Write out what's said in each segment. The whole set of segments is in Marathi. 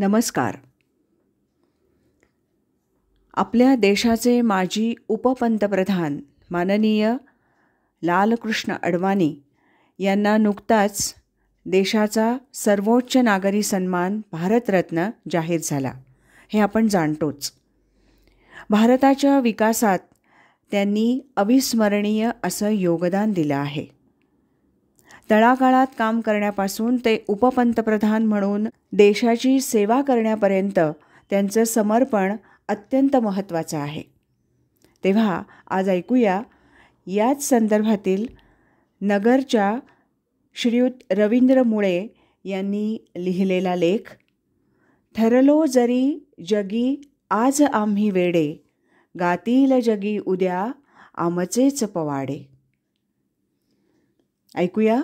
नमस्कार. आपल्या देशाचे माजी उपपंतप्रधान माननीय लालकृष्ण अडवाणी यांना नुकताच देशाचा सर्वोच्च नागरी सन्मान भारतरत्न जाहीर झाला. हे आपण जाणतोच. भारताच्या विकासात त्यांनी अविस्मरणीय असं योगदान दिलं आहे. तळागाळात काम करण्यापासून ते उपपंतप्रधान म्हणून देशाची सेवा करण्यापर्यंत त्यांचं समर्पण अत्यंत महत्त्वाचं आहे. तेव्हा आज ऐकूया याच संदर्भातील नगरच्या श्रीयुत रवींद्र मुळे यांनी लिहिलेला लेख, ठरलो जरी जगी आज आम्ही वेडे, गातील जगी उद्या आमचेच पवाडे. ऐकूया.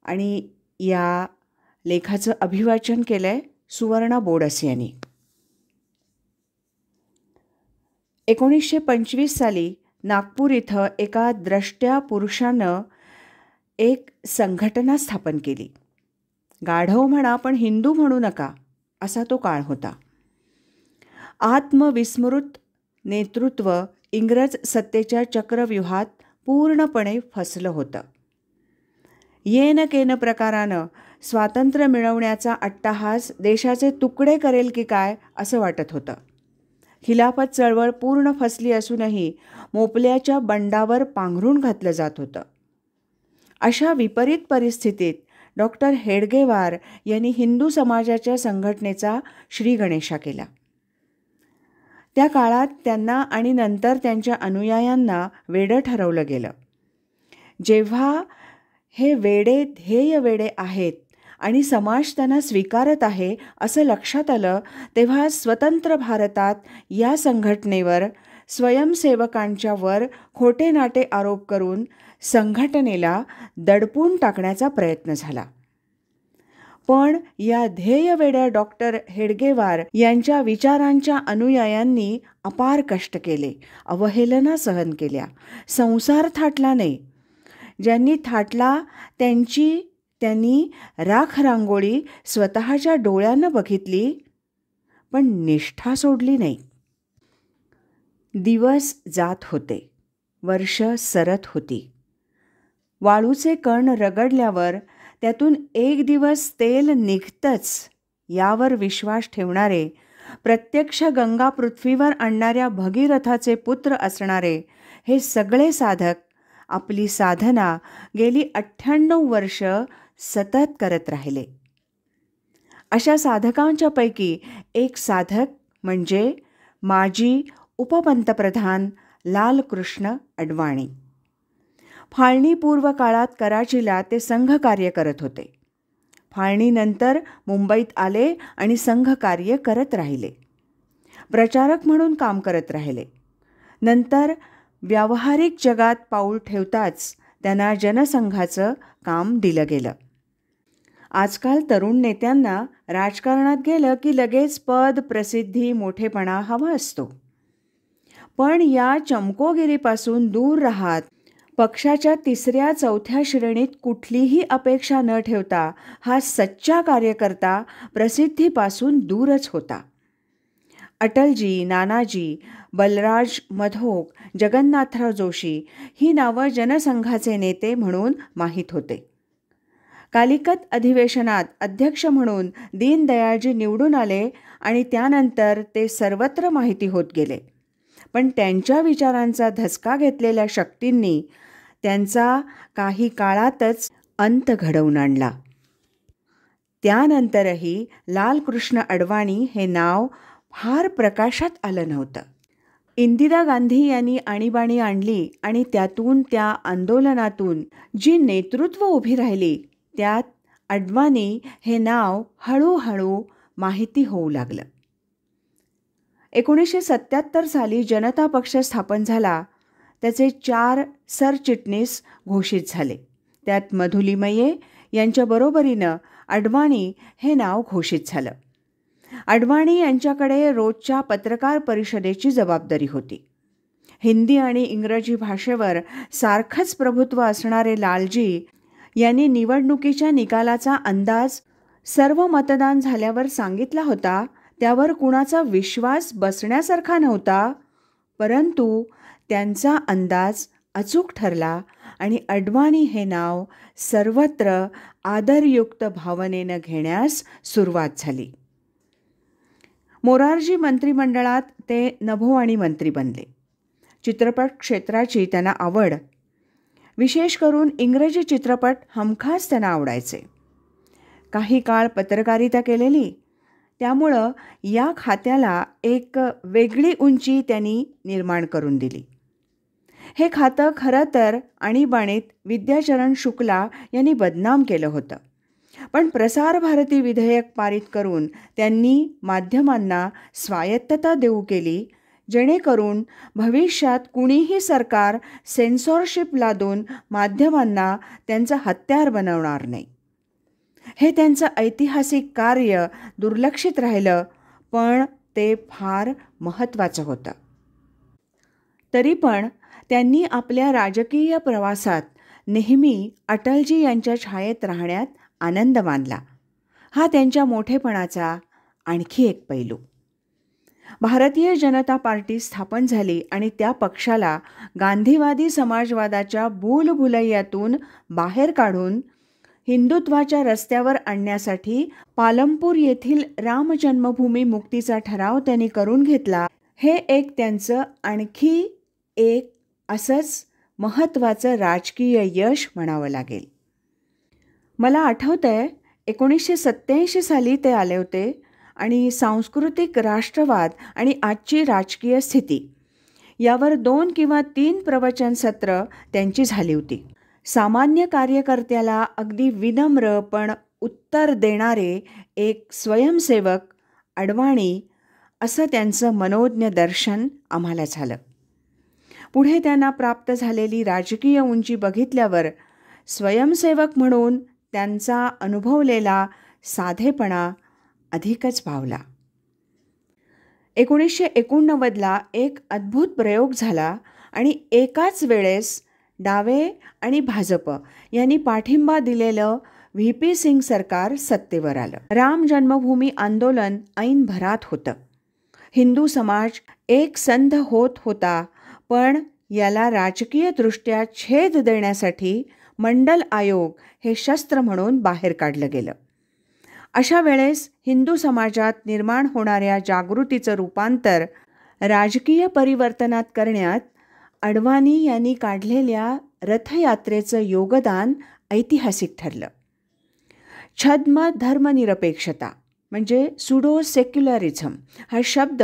आणि या लेखाचं अभिवाचन केलं आहे सुवर्णा बोडस यांनी. 1925 साली नागपूर इथं एका द्रष्ट्या पुरुषानं एक संघटना स्थापन केली. गाढव म्हणा पण हिंदू म्हणू नका असा तो काळ होता. आत्मविस्मृत नेतृत्व इंग्रज सत्तेच्या चक्रव्यूहात पूर्णपणे फसलं होतं. येन केन प्रकारानं स्वातंत्र्य मिळवण्याचा अट्टाहास देशाचे तुकडे करेल की काय असं वाटत होतं. खिलाफत चळवळ पूर्ण फसली असूनही मोपल्याच्या बंडावर पांघरून घातलं जात होतं. अशा विपरीत परिस्थितीत डॉक्टर हेडगेवार यांनी हिंदू समाजाच्या संघटनेचा श्रीगणेशा केला. त्या काळात त्यांना आणि नंतर त्यांच्या अनुयायांना वेडं ठरवलं गेलं. जेव्हा हे वेडे ध्येय वेडे आहेत आणि समाज त्यांना स्वीकारत आहे असं लक्षात आलं, तेव्हा स्वतंत्र भारतात या संघटनेवर स्वयंसेवकांच्या वर खोटे नाटे आरोप करून संघटनेला दडपून टाकण्याचा प्रयत्न झाला. पण या ध्येयवेड्या डॉक्टर हेडगेवार यांच्या विचारांच्या अनुयायांनी अपार कष्ट केले, अवहेलना सहन केल्या. संसार थाटला नाही. ज्यांनी थाटला त्यांनी राख रांगोळी स्वतःच्या डोळ्यानं बघितली, पण निष्ठा सोडली नाही. दिवस जात होते, वर्ष सरत होती. वाळूचे कण रगडल्यावर त्यातून एक दिवस तेल निघतंच यावर विश्वास ठेवणारे, प्रत्यक्ष गंगा पृथ्वीवर आणणाऱ्या भगीरथाचे पुत्र असणारे हे सगळे साधक आपली साधना गेली 98 वर्ष सतत करत राहिले. अशा साधकांच्या पैकी एक साधक म्हणजे माजी उपपंतप्रधान लालकृष्ण अडवाणी. फाळणीपूर्व काळात कराचीला ते संघकार्य करत होते. फाळणीनंतर मुंबईत आले आणि संघकार्य करत राहिले. प्रचारक म्हणून काम करत राहिले. नंतर व्यावहारिक जगात पाऊल ठेवताच त्यांना जनसंघाचं काम दिलं गेलं. आजकाल तरुण नेत्यांना राजकारणात गेलं की लगेच पद, प्रसिद्धी, मोठेपणा हवा असतो. पण या चमकोगिरीपासून दूर राहत पक्षाच्या 3ऱ्या-4थ्या श्रेणीत कुठलीही अपेक्षा न ठेवता हा सच्चा कार्यकर्ता प्रसिद्धीपासून दूरच होता. अटलजी, नानाजी, बलराज मधोक, जगन्नाथराव जोशी ही नावं जनसंघाचे नेते म्हणून माहीत होते. कालिकत अधिवेशनात अध्यक्ष म्हणून दीनदयाळजी निवडून आले आणि त्यानंतर ते सर्वत्र माहिती होत गेले. पण त्यांच्या विचारांचा धसका घेतलेल्या शक्तींनी त्यांचा काही काळातच अंत घडवून आणला. त्यानंतरही लालकृष्ण अडवाणी हे नाव फार प्रकाशात आलं नव्हतं. इंदिरा गांधी यांनी आणीबाणी आणली आणि त्यातून, त्या आंदोलनातून जी नेतृत्व उभी राहिली, त्यात अडवाणी हे नाव हळूहळू माहिती होऊ लागलं. 1977 साली जनता पक्ष स्थापन झाला. त्याचे 4 सरचिटणीस घोषित झाले. त्यात मधुलिमये यांच्या बरोबरीनं अडवाणी हे नाव घोषित झालं. अडवाणी यांच्याकडे रोजच्या पत्रकार परिषदेची जबाबदारी होती. हिंदी आणि इंग्रजी भाषेवर सारखंच प्रभुत्व असणारे लालजी यांनी निवडणुकीच्या निकालाचा अंदाज सर्व मतदान झाल्यावर सांगितला होता त्यावर कुणाचा विश्वास बसण्यासारखा नव्हता, परंतु त्यांचा अंदाज अचूक ठरला आणि अडवाणी हे नाव सर्वत्र आदरयुक्त भावनेनं घेण्यास सुरुवात झाली. मोरारजी मंत्रिमंडळात ते नभोवाणी मंत्री बनले. चित्रपट क्षेत्राची त्यांना आवड, विशेष करून इंग्रजी चित्रपट हमखास त्यांना आवडायचे. काही काळ पत्रकारिता केलेली, त्यामुळं या खात्याला एक वेगळी उंची त्यांनी निर्माण करून दिली. हे खातं खरं तर आणीबाणीत विद्याचरण शुक्ला यांनी बदनाम केलं होतं, पण प्रसार भारती विधेयक पारित करून त्यांनी माध्यमांना स्वायत्तता देऊ केली, जेणेकरून भविष्यात कुणीही सरकार सेन्सॉरशिप लादून माध्यमांना त्यांचं हत्यार बनवणार नाही. हे त्यांचं ऐतिहासिक कार्य दुर्लक्षित राहिलं, पण ते फार महत्त्वाचं होतं. तरी पण त्यांनी आपल्या राजकीय प्रवासात नेहमी अटलजी यांच्या छायेत राहण्यात आनंद मानला. हा त्यांच्या मोठेपणाचा आणखी एक पैलू. भारतीय जनता पार्टी स्थापन झाली आणि त्या पक्षाला गांधीवादी समाजवादाच्या भूलभुलैयातून बाहेर काढून हिंदुत्वाच्या रस्त्यावर आणण्यासाठी पालमपूर येथील राम जन्मभूमी मुक्तीचा ठराव त्यांनी करून घेतला. हे एक त्यांचं आणखी एक असंच महत्त्वाचं राजकीय यश म्हणावं लागेल. मला आठवतंय 1987 साली ते आले होते आणि सांस्कृतिक राष्ट्रवाद आणि आजची राजकीय स्थिती यावर 2 किंवा 3 प्रवचन सत्र त्यांची झाली होती. सामान्य कार्यकर्त्याला अगदी विनम्र पण उत्तर देणारे एक स्वयंसेवक अडवाणी असं त्यांचं मनोज्ञ दर्शन आम्हाला झालं. पुढे त्यांना प्राप्त झालेली राजकीय उंची बघितल्यावर स्वयंसेवक म्हणून त्यांचा अनुभवलेला साधेपणा अधिकच भावला. 1989ला एक अद्भुत प्रयोग झाला आणि एकाच वेळेस डावे आणि भाजप यांनी पाठिंबा दिलेलं व्ही.पी. सिंग सरकार सत्तेवर आलं. राम जन्मभूमी आंदोलन ऐन भरात होतं. हिंदू समाज एक संध होत होता, पण याला राजकीयदृष्ट्या छेद देण्यासाठी मंडल आयोग हे शस्त्र म्हणून बाहेर काढलं गेलं. अशा वेळेस हिंदू समाजात निर्माण होणाऱ्या जागृतीचं रूपांतर राजकीय परिवर्तनात करण्यात अडवाणी यांनी काढलेल्या रथयात्रेचं योगदान ऐतिहासिक ठरलं. छद्म धर्मनिरपेक्षता म्हणजे सुडो सेक्युलरिझम हा शब्द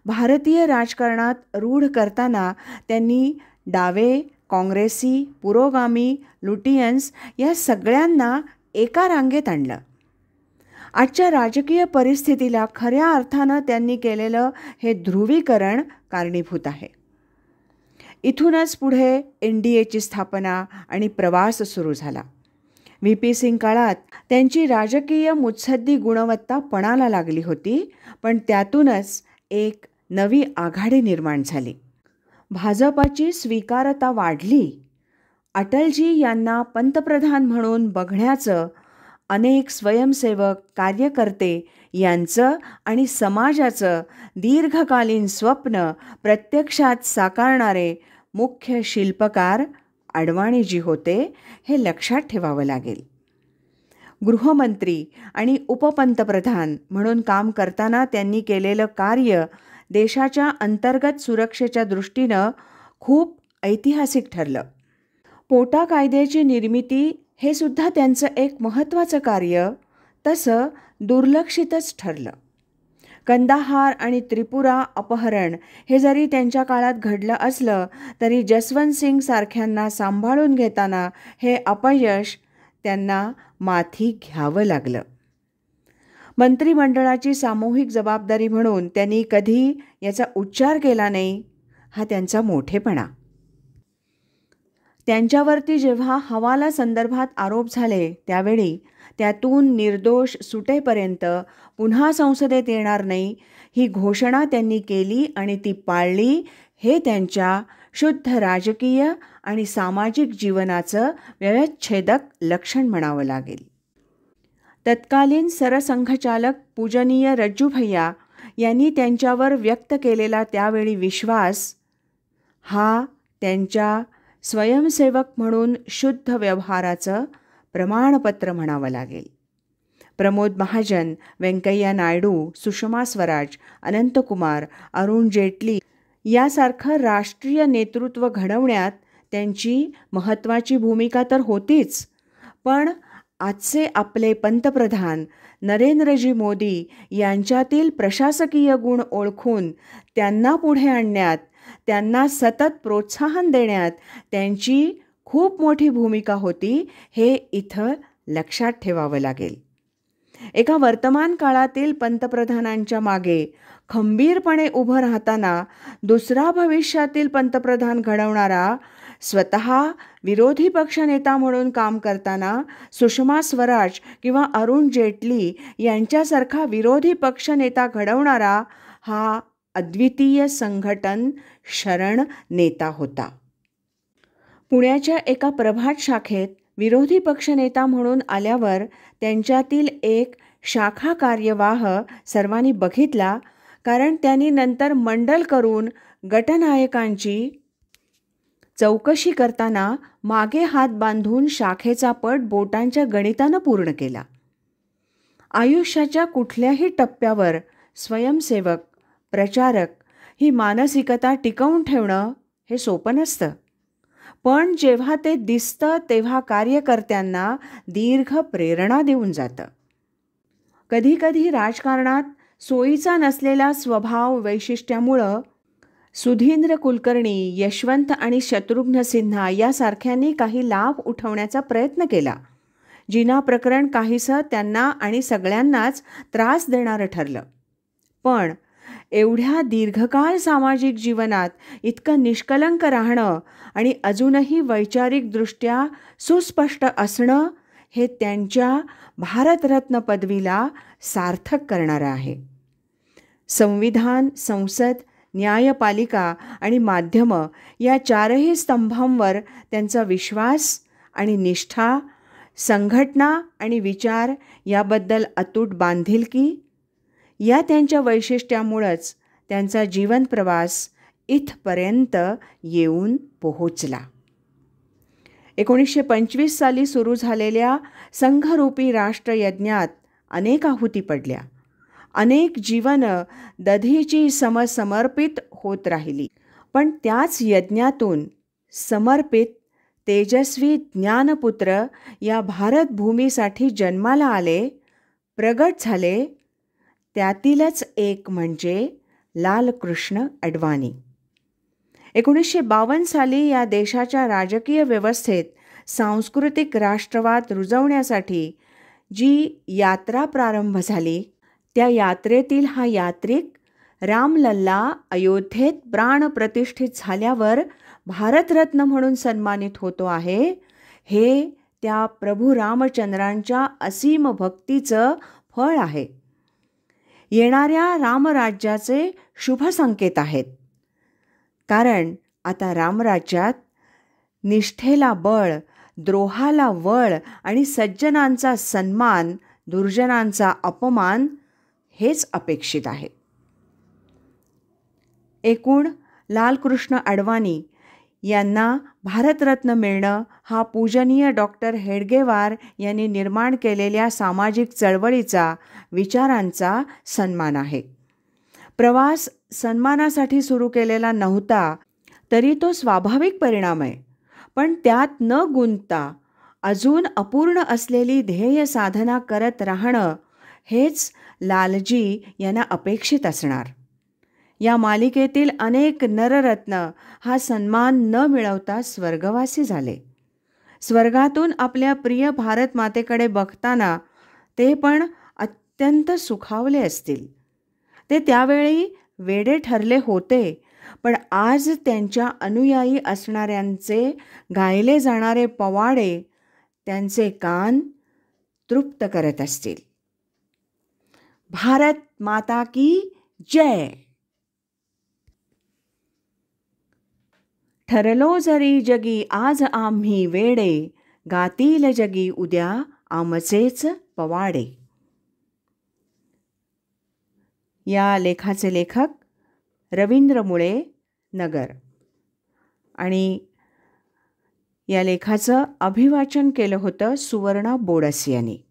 भारतीय राजकारणात रूढ करताना त्यांनी डावे, काँग्रेसी, पुरोगामी, लुटियन्स या सगळ्यांना एका रांगेत आणलं. आजच्या राजकीय परिस्थितीला खऱ्या अर्थानं त्यांनी केलेलं हे ध्रुवीकरण कारणीभूत आहे. इथूनच पुढे NDAची स्थापना आणि प्रवास सुरू झाला. व्ही.पी. सिंग काळात त्यांची राजकीय मुत्सद्दी गुणवत्ता पणाला लागली होती, पण त्यातूनच एक नवी आघाडी निर्माण झाली. भाजपाची स्वीकारता वाढली. अटलजी यांना पंतप्रधान म्हणून बघण्याचं अनेक स्वयंसेवक, कार्यकर्ते यांचं आणि समाजाचं दीर्घकालीन स्वप्न प्रत्यक्षात साकारणारे मुख्य शिल्पकार अडवाणीजी होते हे लक्षात ठेवावं लागेल. गृहमंत्री आणि उपपंतप्रधान म्हणून काम करताना त्यांनी केलेलं कार्य देशाच्या अंतर्गत सुरक्षेच्या दृष्टीनं खूप ऐतिहासिक ठरलं. पोटा कायद्याची निर्मिती हे सुद्धा त्यांचं एक महत्त्वाचं कार्य तसं दुर्लक्षितच ठरलं. कंदाहार आणि त्रिपुरा अपहरण हे जरी त्यांच्या काळात घडलं असलं तरी जसवंत सिंग सारख्यांना सांभाळून घेताना हे अपयश त्यांना माथी घ्यावं लागलं. मंत्रिमंडळाची सामूहिक जबाबदारी म्हणून त्यांनी कधी याचा उच्चार केला नाही, हा त्यांचा मोठेपणा. त्यांच्यावरती जेव्हा हवाला संदर्भात आरोप झाले त्यावेळी त्यातून निर्दोष सुटेपर्यंत पुन्हा संसदेत येणार नाही ही घोषणा त्यांनी केली आणि ती पाळली. हे त्यांच्या शुद्ध राजकीय आणि सामाजिक जीवनाचं व्यवच्छेदक लक्षण म्हणावं लागेल. तत्कालीन सरसंघचालक पूजनीय रज्जूभैया यांनी त्यांच्यावर व्यक्त केलेला त्यावेळी विश्वास हा त्यांच्या स्वयंसेवक म्हणून शुद्ध व्यवहाराचं प्रमाणपत्र म्हणावं लागेल. प्रमोद महाजन, व्यंकय्या नायडू, सुषमा स्वराज, अनंतकुमार, अरुण जेटली यासारखं राष्ट्रीय नेतृत्व घडवण्यात त्यांची महत्त्वाची भूमिका तर होतीच, पण आजचे आपले पंतप्रधान नरेंद्रजी मोदी यांच्यातील प्रशासकीय गुण ओळखून त्यांना पुढे आणण्यात, त्यांना सतत प्रोत्साहन देण्यात त्यांची खूप मोठी भूमिका होती, हे इथं लक्षात ठेवावं लागेल. एका वर्तमान काळातील पंतप्रधानांच्या मागे खंबीरपणे उभं राहताना दुसरा भविष्यातील पंतप्रधान घडवणारा, स्वतः विरोधी पक्षनेता म्हणून काम करताना सुषमा स्वराज किंवा अरुण जेटली यांच्यासारखा विरोधी पक्षनेता घडवणारा हा अद्वितीय संघटन शरण नेता होता. पुण्याच्या एका प्रभात शाखेत विरोधी पक्षनेता म्हणून आल्यावर त्यांच्यातील एक शाखा कार्यवाह सर्वांनी बघितला, कारण त्यांनी नंतर मंडल करून गटनायकांची चौकशी करताना मागे हात बांधून शाखेचा पट बोटांच्या गणितानं पूर्ण केला. आयुष्याच्या कुठल्याही टप्प्यावर स्वयंसेवक, प्रचारक ही मानसिकता टिकवून ठेवणं हे सोपं नसतं, पण जेव्हा ते दिसतं तेव्हा कार्यकर्त्यांना दीर्घ प्रेरणा देऊन जातं. कधीकधी राजकारणात सोयीचा नसलेला स्वभाव वैशिष्ट्यामुळं सुधींद्र कुलकर्णी, यशवंत आणि शत्रुघ्न सिन्हा यासारख्यांनी काही लाभ उठवण्याचा प्रयत्न केला. जिना प्रकरण काहीसं त्यांना आणि सगळ्यांनाच त्रास देणारं ठरलं, पण एवढ्या दीर्घकाळ सामाजिक जीवनात इतकं निष्कलंक राहणं आणि अजूनही वैचारिकदृष्ट्या सुस्पष्ट असणं हे त्यांच्या भारतरत्न पदवीला सार्थक करणारं आहे. संविधान, संसद, न्यायपालिका आणि माध्यमं या चारही स्तंभांवर त्यांचा विश्वास आणि निष्ठा, संघटना आणि विचार याबद्दल अतूट बांधिलकी या त्यांच्या वैशिष्ट्यामुळंच त्यांचा जीवनप्रवास इथपर्यंत येऊन पोहोचला. 1925 साली सुरू झालेल्या संघरूपी राष्ट्रयज्ञात अनेक आहुती पडल्या. अनेक जीवनं दधीची समर्पित होत राहिली, पण त्याच यज्ञातून समर्पित तेजस्वी ज्ञानपुत्र या भारतभूमीसाठी जन्माला आले, प्रगट झाले. त्यातीलच एक म्हणजे लालकृष्ण अडवाणी. 1952 साली या देशाच्या राजकीय व्यवस्थेत सांस्कृतिक राष्ट्रवाद रुजवण्यासाठी जी यात्रा प्रारंभ झाली, त्या यात्रेतील हा यात्रिक रामलल्ला अयोध्येत प्राणप्रतिष्ठित झाल्यावर भारतरत्न म्हणून सन्मानित होतो आहे, हे त्या प्रभू रामचंद्रांच्या असीम भक्तीचं फळ आहे. येणाऱ्या रामराज्याचे शुभ संकेत आहेत, कारण आता रामराज्यात निष्ठेला बळ, द्रोहाला वळ आणि सज्जनांचा सन्मान, दुर्जनांचा अपमान हेच अपेक्षित आहे. एकूण लालकृष्ण अडवाणी यांना भारतरत्न मिळणं हा पूजनीय डॉक्टर हेडगेवार यांनी निर्माण केलेल्या सामाजिक चळवळीचा, विचारांचा सन्मान आहे. प्रवास सन्मानासाठी सुरू केलेला नव्हता, तरी तो स्वाभाविक परिणाम आहे, पण त्यात न गुंतता अजून अपूर्ण असलेली ध्येय साधना करत राहणं हेच लालजी यांना अपेक्षित असणार. या मालिकेतील अनेक नररत्न हा सन्मान न मिळवता स्वर्गवासी झाले. स्वर्गातून आपल्या प्रिय भारत मातेकडे बघताना ते पण अत्यंत सुखावले असतील. ते त्यावेळी वेडे ठरले होते, पण आज त्यांच्या अनुयायी असणाऱ्यांचे गायले जाणारे पवाडे त्यांचे कान तृप्त करत असतील. भारत माता की जय. ठरलो जरी जगी आज आम्ही वेडे, गातील जगी उद्या आमचेच पवाडे. या लेखाचे लेखक रवींद्र मुळे, नगर. आणि या लेखाचं अभिवाचन केलं होतं सुवर्णा बोडस यांनी.